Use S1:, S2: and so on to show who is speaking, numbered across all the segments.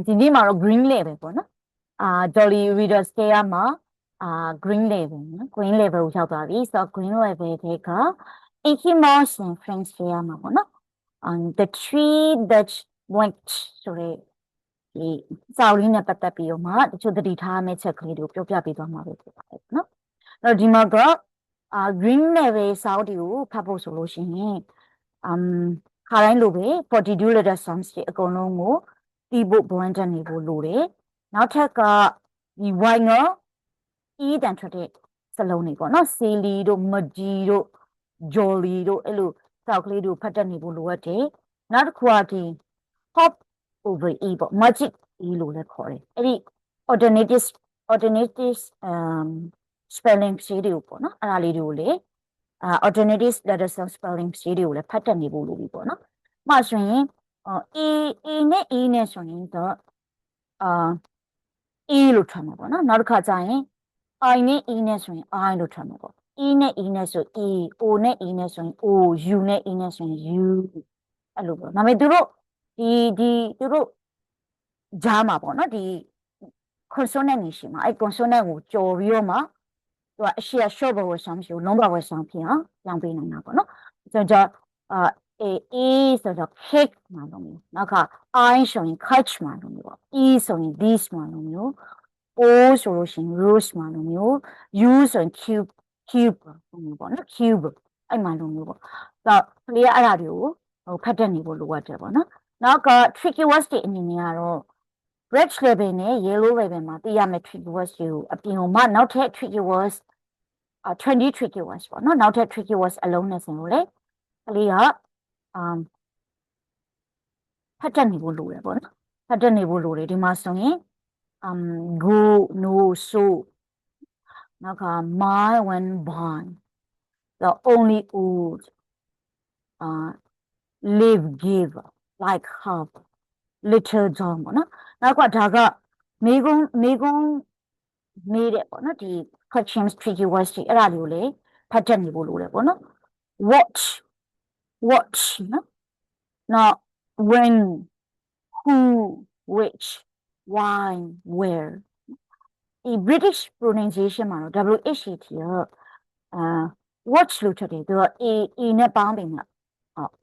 S1: ဒီနေ့မှာတော့ green level ပေါ့နော်Jolly Reader Scale မှာgreen level နော် green level ကိုရောက်သွားပြီဆိုတော့ green level တွေက Echymus and French Scale မှာပေါ့နော်the tree that went ဆိုတဲ့ဒီစာအုပ်လေးနဲ့ပတ်သက်ပြီးတော့မှတချို့သတိထားမယ့်ချက်ကလေးတွေကိုပြောပြပေးသွားမှာပဲဖြစ်ပါတယ်နော်အဲ့တော့ဒီမှာကgreen level စာအုပ်တွေကိုဖတ်ဖို့ဆိုလို့ရှိရင်ခါတိုင်းလိုပဲ42 letter sums တွေအကုန်လုံးကိုတီးဖို့ဘဝန်းတက်နေဖို့လိုတယ်နောက်ထပ်ကဒီ white နော် e တန်ထွက်တဲ့စလုံးတွေပေါ့နော် silly တို့ muddy တို့ jolly တို့အဲ့လိုစာအုပ်ကလေးတွေကိုဖတ်တတ်နေဖို့လိုအပ်တယ်နောက်တစ်ခုကဒီ hop over e ပေါ့ magic e လို့လည်းခေါ်တယ်အဲ့ဒီ alternative spelling ရှေးတွေကိုပေါ့နော်အဲ့ဒါလေးတွေကိုလေalternative letter sound spelling ရှေးတွေကိုလည်းဖတ်တတ်နေဖို့လိုပြီပေါ့နော်မှဆိုရင်a နဲ့ e နဲ့ဆိုရင်တော့e လို့ထွက်မှာပေါ့နော်နောက်တစ်ခါကျရင် I နဲ့ e နဲ့ဆိုရင် I လို့ထွက်မှာပေါ့ e နဲ့ e နဲ့ဆို e o နဲ့ e နဲ့ဆိုရင် o u နဲ့ e နဲ့ဆိုရင် u အဲ့လိုပေါ့ဒါပေမဲ့သူတို့သူတို့ဂျားမှာပေါ့နော်ဒီ consonant နေရှိမှာအဲ့ consonant ကိုကြော်ပြီးတော့မှသူကအရှိရ short vowel sound ရှိကို long vowel sound ဖြစ်အောင်ပြောင်းပေးနိုင်တာပေါ့နော်ဆိုတော့e ဆိုတော့ cake မှာလို့မျိုးနောက်က I ဆိုရင် catch မှာလို့မျိုးပေါ့ e ဆိုရင် this မှာလို့မျိုး o ဆိုလို့ရှိရင် rose မှာလို့မျိုး u ဆိုရင် cube လို့မျိုးပေါ့နော် cube အဲ့မှာလို့မျိုးပေါ့ဆိုတော့ကလေးကအဲ့ဒါတွေကိုဖတ်တတ်နေဖို့လိုအပ်တယ်ပေါ့နော်နောက်က tricky words တွေအနေနဲ့ကတော့ red level နဲ့ yellow level မှာသိရမယ့် tricky words တွေကိုအပြင်မှာနောက်ထပ် tricky words 20 tricky words ပေါ့နော်နောက်ထပ် tricky words အလုံးနဲ့ဆိုလို့လေကလေးကဖတ်တတ်နေဖို့လိုတယ်ပေါ့နော်ဖတ်တတ်နေဖို့လိုတယ်ဒီမှာဆိုရင်go no so နောက်က my when by the only old live give like have little john ပေါ့နော်နောက်ကဒါကမေကုန်းမေးတဲ့ပေါ့နော်ဒီ questions tricky words တွေအဲ့ဒါတွေကိုလေဖတ်တတ်နေဖို့လိုတယ်ပေါ့နော် watch နော်နောက် when who which why where ဒီ British pronunciation မှာတော့ WH ရောwatch လို့ထွက်တယ်သူက a နဲ့ပေါင်းပြီးမှ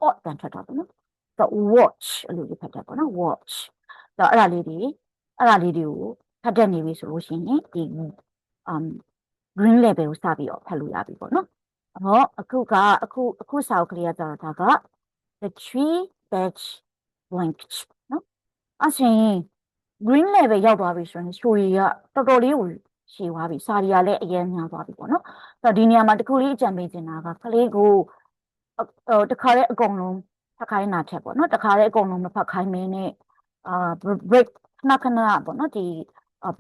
S1: ought တန်ထွက်တာပေါ့နော်ဆိုတော့ watch လို့ဖတ်တာပေါ့နော် watch ဆိုတော့အဲ့ဒါလေးတွေကိုဖတ်တတ်နေပြီဆိုလို့ရှိရင်ဒီgreen level ကိုစပြီးတော့ဖတ်လို့ရပြီပေါ့နော်ဟောအခုစာအုပ်ကလေးကကြတော့ဒါက the tree that blinked နော်အဲ့ဆိုရင် green level ရောက်သွားပြီဆိုရင် story ကတော်တော်လေးကိုရှည်သွားပြီစာရီကလည်းအရင်များသွားပြီပေါ့နော်ဆိုတော့ဒီနေရာမှာတခုလေးအကြံပေးချင်တာကကလေးကိုတခါလေးအကုန်လုံးဖတ်ခိုင်းတာထက်ပေါ့နော်တခါလေးအကုန်လုံးမဖတ်ခိုင်းမင်းနဲ့break ခဏပေါ့နော်ဒီ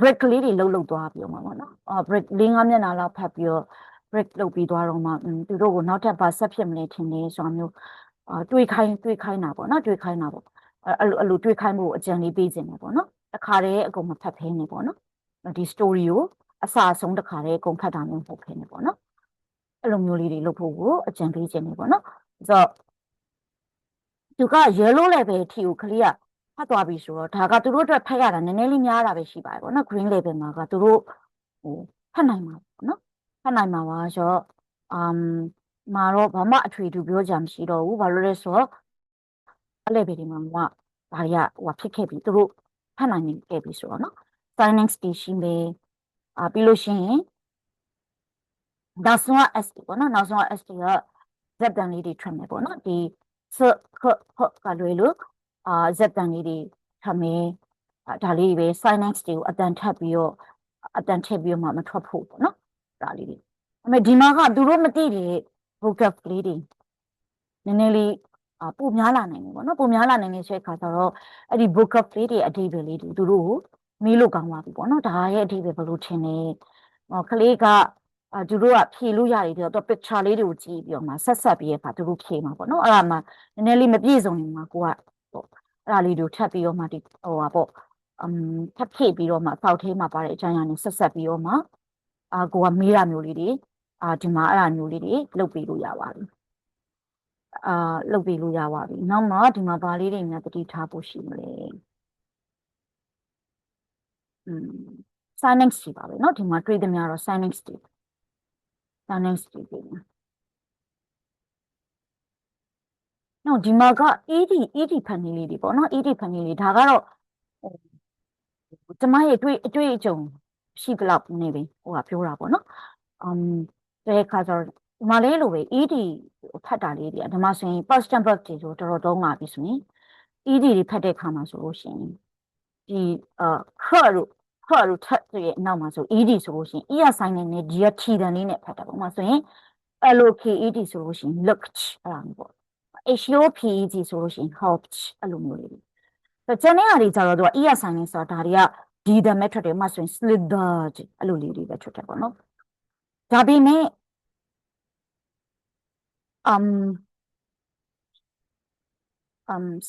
S1: break ကလေးတွေလှုပ်သွားပြီးတော့မှာပေါ့နော်break 4-5 မျက်နှာလောက်ဖတ်ပြီးတော့ break လုပ်ပြီးသွားတော့မှသူတို့ကိုနောက်ထပ်ဘာဆက်ဖြစ်မလဲထင်နေဆိုတာမျိုးတွေးခိုင်းတာပေါ့နော်တွေးခိုင်းတာပေါ့အဲ့လိုတွေးခိုင်းဖို့အကြံလေးပေးခြင်းတယ်ပေါ့နော်တခါတည်းအကုန်မဖတ်ဖဲနေပေါ့နော်ဒီ story ကိုအစအဆုံးတခါတည်းအကုန်ဖတ်တာမျိုးမဟုတ်ဖဲနေပေါ့နော်အဲ့လိုမျိုးလေးတွေလုပ်ဖို့ကိုအကြံပေးခြင်းတယ်ပေါ့နော်ဆိုတော့သူက yellow level အထိကိုကလေးကဖတ်သွားပြီဆိုတော့ဒါကသူတို့အတွက်ဖတ်ရတာနည်းနည်းလေးများတာပဲရှိပါတယ်ပေါ့နော် green level မှာကသူတို့ဖတ်နိုင်မှာပေါ့နော်ဖတ်နိုင်မှာပါဆိုတော့မှာတော့ဘာမှအထွေထူပြောကြမရှိတော့ဘူးဘာလို့လဲဆိုတော့အဲ့ level ဒီမှာကဒါတွေကဖြစ်ခဲ့ပြီသူတို့ဖတ်နိုင်ခဲ့ပြီဆိုတော့နော် finance တွေရှိမယ်ပြီးလို့ရှိရင်နောက်ဆုံးက ST ပေါ့နော်နောက်ဆုံးက ST ကဇက်တန်လေးတွေထွက်မယ်ပေါ့နော်ဒီစကလွယ်လို့ဇက်တန်လေးတွေထွက်မယ်ဒါလေးပဲ finance တွေကိုအတန်ထပ်ပြီးတော့မှမထွက်ဖို့ပေါ့နော်ဒါလေးတွေဒါပေမဲ့ဒီမှာကသူတို့မသိတဲ့ vocab လေးတွေနည်းနည်းလေးပိုများလာနိုင်တယ်ပေါ့နော်ပိုများလာနိုင်တဲ့အခါကျတော့အဲ့ဒီ vocab လေးတွေအဓိပ္ပာယ်လေးတွေသူတို့ကိုမေးလို့ကောင်းပါပြီပေါ့နော်ဒါရဲ့အဓိပ္ပာယ်ဘယ်လိုထင်လဲကလေးကသူတို့ကဖြေလို့ရတယ်ဆိုတော့ picture လေးတွေကိုကြည့်ပြီးတော့မှဆက်ပြီးအခါသူတို့ဖြေမှာပေါ့နော်အဲ့ဒါမှနည်းနည်းလေးမပြည့်စုံနေမှာကိုကပေါ့အဲ့ဒါလေးတွေကိုထပ်ပြီးတော့မှဒီပေါ့ထပ်ဖြည့်ပြီးတော့မှစောက်သေးမှာပါတဲ့အကြောင်းအရာနဲ့ဆက်ပြီးတော့မှကိုကမေးတာမျိုးလေးတွေဒီမှာအဲ့ဒါမျိုးလေးတွေလုပ်ပြီးလို့ရပါပြီလုပ်ပြီးလို့ရပါပြီနောက်မှဒီမှာဗာလေးတွေများတတိထားဖို့ရှိမလဲ signing တွေပါပဲเนาะဒီမှာတွေ့သမျှတော့ signing တွေတွေ့မှာနော်ဒီမှာက ED ဖန်နေလေးတွေပေါ့နော် ED ဖန်နေလေးဒါကတော့ကျမရဲ့အတွေ့အကြုံရှိသလောက်နေပြီဟိုကပြောတာပေါ့နော်တဲ့ခါကျတော့ဒီမှာလေးလိုပဲ ED ဖတ်တာလေးတွေကဒီမှာဆိုရင် past tense တွေဆိုတော်တော်သုံးလာပြီဆိုရင် ED တွေဖတ်တဲ့ခါမှာဆိုလို့ရှိရင်ဒီher တို့ထက်ရဲ့နောက်မှာဆို ED ဆိုလို့ရှိရင် ER sign နဲ့ G ထီတန်လေးနဲ့ဖတ်တာပေါ့မှာဆိုရင် LOKED ဆိုလို့ရှိရင် looked အဲ့ဒါမျိုးပေါ့ HOPED ဆိုလို့ရှိရင် helped အဲ့လိုမျိုးလေးဆိုကျန်တဲ့ဟာတွေကြတော့သူက ER sign နဲ့ဆိုတာဒါတွေကဒီတမဲ့ထွက်တယ်မှဆိုရင် slithered အဲ့လိုလေးတွေပဲထွက်တယ်ပေါ့နော်ဒါပေမဲ့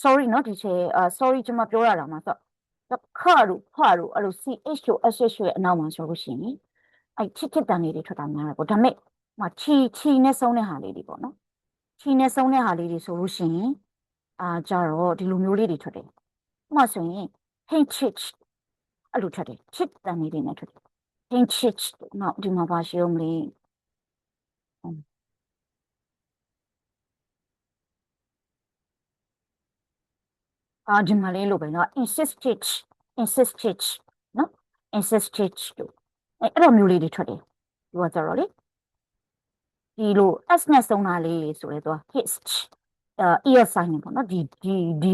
S1: sorry เนาะဒီချက်sorry ကျွန်မပြောရတာမှာဆိုခါတို့ဖွာတို့အဲ့လို CH တို့ SH ရဲ့အနောက်မှာဆိုလို့ရှိရင်အဲ့ချစ်တန်လေးတွေထွက်တာများတယ်ပေါ့ဒါပေမဲ့ချီနဲ့ဆုံးတဲ့ဟာလေးတွေပေါ့နော်ချီနဲ့ဆုံးတဲ့ဟာလေးတွေဆိုလို့ရှိရင်ကြတော့ဒီလိုမျိုးလေးတွေထွက်တယ်ဥပမာဆိုရင် paint chich အဲ့လိုထွက်တယ်ချစ်တန်လေးတွေနဲ့ထွက်တယ် paint chich နော်ဒီမှာပါရှိအောင်မလေးဒီမှာလေးလိုပဲเนาะ insisted เนาะ insisted တို့အဲ့လိုမျိုးလေးတွေထွက်တယ်ဒီကကြတော့လေဒီလို s နဲ့ဆုံးတာလေးဆိုလဲသူက hist ear sign ပေါ့နော်ဒီ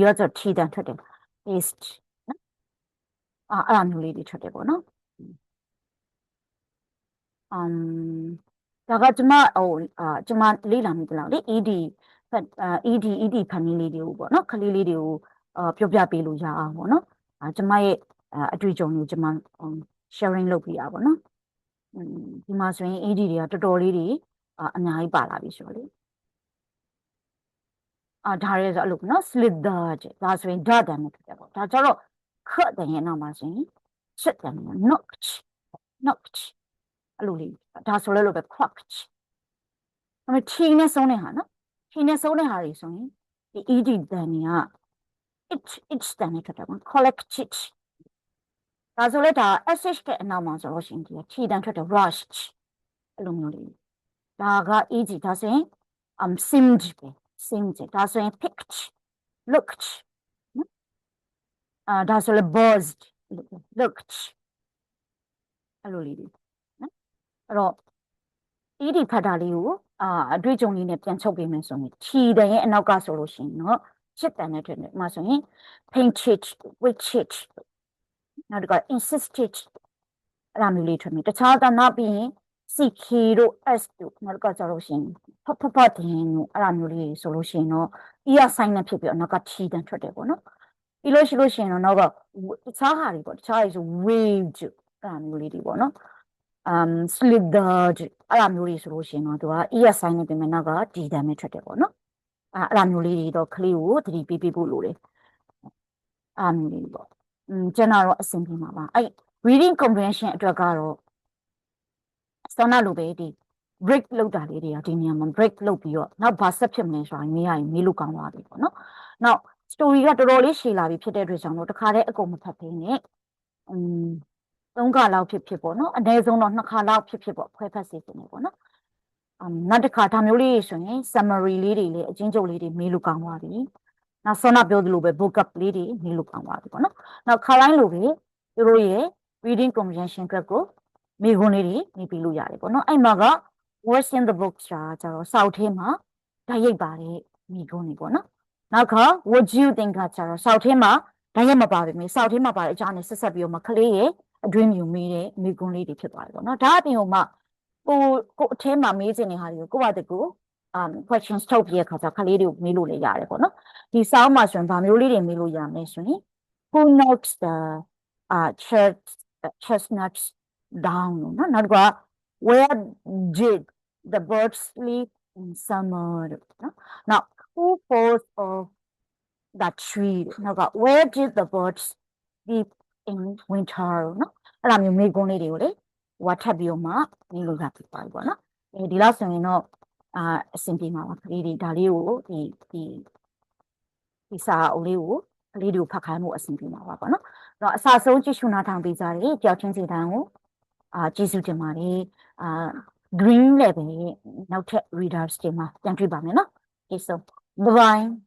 S1: ရကြထီတန်ထွက်တယ် hist နော်အဲ့လိုမျိုးလေးတွေထွက်တယ်ပေါ့နော်ဒါကကျမကျမလေ့လာမိသလားလေ ED ဖန်နည်းလေးတွေကိုပေါ့နော်ခလေးလေးတွေကိုပြောပြပေးလို့ရအောင်ပေါ့နော်ကျမရဲ့အတွေ့အကြုံတွေကိုကျမ sharing လုပ်ပြရပါတော့ဒီမှာဆိုရင် ED တွေကတော်တော်လေးတွေအများကြီးပါလာပြီဆိုတော့လေဒါရဲဆိုအဲ့လိုနော် slither ဒါဆိုရင် da တန်နဲ့ဖြစ်တယ်ပေါ့ဒါကြတော့ခတ်တန်ရဲ့နောက်မှာဆိုရင်ချစ်တန်နဲ့ knocked အဲ့လိုလေးဒါဆိုလဲလို့ပဲ cracked ဒါပေမဲ့ t နဲ့ဆုံးတဲ့ဟာနော် t နဲ့ဆုံးတဲ့ဟာတွေဆိုရင်ဒီ ed တန်တွေက it တန်နဲ့ထွက်တယ်ပေါ့ collected ဒါဆိုလဲဒါ sh ကအနောက်မှာဆိုလို့ရှိရင်ဒီ t တန်ထွက်တယ် rushed အဲ့လိုမျိုးလေးဒါက eg ဒါဆိုရင်seemed ပဲseemed ဒါဆိုရင် picked looked ဒါဆိုလဲ buzzed looked အဲ့လိုလေးနော်အဲ့တော့ ED ဖတ်တာလေးကိုအတွေ့အကြုံလေးနဲ့ပြန်ချုပ်ပေးမယ်ဆိုရင်ခြီတန်ရဲ့အနောက်ကဆိုလို့ရှိရင်เนาะချစ်တန်နဲ့တွေ့နေမှာဆိုရင် painted witched နောက်တစ်ခါ insisted အဲ့လိုမျိုးလေးထွက်မယ်တခြားတနောက်ပြီးရင် CK တို့ S တို့နောက်တစ်ခါကျလို့ရှိရင်ဖတ်တင်တို့အဲ့လိုမျိုးလေးဆိုလို့ရှိရင်တော့ ER sign နဲ့ဖြစ်ပြီးတော့နောက်ကခြီတန်ထွက်တယ်ပေါ့နော်ပြီးလို့ရှိရင်တော့နောက်ကတခြားဟာတွေပေါ့တခြားတွေဆို waved အဲ့လိုမျိုးလေးတွေပေါ့နော်slithered အဲ့လိုမျိုးတွေဆိုလို့ရှိရင်တော့သူက ER sign နဲ့ပြင်မယ်နောက်ကဒီတန်နဲ့ထွက်တယ်ပေါ့နော်အဲ့လိုမျိုးလေးတွေတော့ကလေးကိုသတိပေးဖို့လိုတယ်အဲ့လိုမျိုးလေးပေါ့ကျန်တော့အဆင်ပြေမှာပါအဲ့ reading comprehension အတွက်ကတော့စောနာလိုပဲဒီ break လောက်တာလေးတွေကဒီနေရာမှာ break လုပ်ပြီးတော့နောက်ဘာဆက်ဖြစ်မလဲဆိုတာမေးရရင်မေးလို့ကောင်းသွားပြီပေါ့နော်နောက် story ကတော်တော်လေးရှည်လာပြီဖြစ်တဲ့အတွက်ကြောင့်တော့တခါတည်းအကုန်မဖတ်သေးနဲ့3ခါလောက်ဖြစ်ပေါ့နော်အနည်းဆုံးတော့2ခါလောက်ဖြစ်ပေါ့ခွဲဖက်စီနေပေါ့နော်နောက်တစ်ခါဒါမျိုးလေးဆိုရင် summary လေးတွေလေအချင်းချုပ်လေးတွေမေးလို့ကောင်းသွားပြီနောက်ဆောနာပြောသလိုပဲ vocab လေးတွေမေးလို့ကောင်းသွားပြီပေါ့နော်နောက်ခါတိုင်းလိုပဲသူတို့ရဲ့ reading comprehension အတွက်ကိုမေးခွန်းလေးတွေနေပြီးလို့ရတယ်ပေါ့နော်အဲ့မှာက what's in the book ဆိုတာကျတော့စာအုပ်ထဲမှာဓာတ်ရိုက်ပါတဲ့မေးခွန်းတွေပေါ့နော်နောက်က what do you think ကကျတော့စာအုပ်ထဲမှာဓာတ်ရိုက်မပါပဲမေးစာအုပ်ထဲမှာပါတဲ့အကြောင်းနဲ့ဆက်ဆက်ပြီးတော့မှကလေးရဲ့အတွင်းမြူမေးတဲ့မေးခွန်းလေးတွေဖြစ်သွားတယ်ပေါ့နော်ဒါအပြင်ကိုမှကိုအထဲမှာမေးချင်တဲ့ဟာတွေကိုကိုယ့်ဘာတကူquestions ထုတ်ပြရခါကျခလေးတွေကိုမေးလို့လည်းရတယ်ပေါ့နော်ဒီစာအုပ်မှာဆိုရင်ဗာမျိုးလေးတွေမေးလို့ရမယ်ဆိုရင် who knocks the chestnuts down နော်နောက်တစ်ခါ where did the birds sleep in summer နော်နောက် who falls off that tree နောက်က where did the birds sleep in winter နော်အဲ့လိုမျိုးမေးခွန်းလေးတွေကိုလေဟိုထပ်ပြီးတော့မှမေးလို့ရပြီပါပေါ့နော်ဒီလောက်ဆိုရင်တော့အဆင်ပြေမှာပါကလေးတွေဒါလေးကိုဒီစာအုပ်လေးကိုကလေးတွေကိုဖတ်ခိုင်းဖို့အဆင်ပြေမှာပါပေါ့နော် တော့အစဆုံးကြည့်ရှုနားထောင်ပေးကြတယ်ကြောက်ချင်းစီတန်းကိုကျေးဇူးတင်ပါတယ်green level ရဲ့နောက်ထပ် readers တွေမှာပြန်တွေ့ပါမယ်နော်ကျေးဇူး bye bye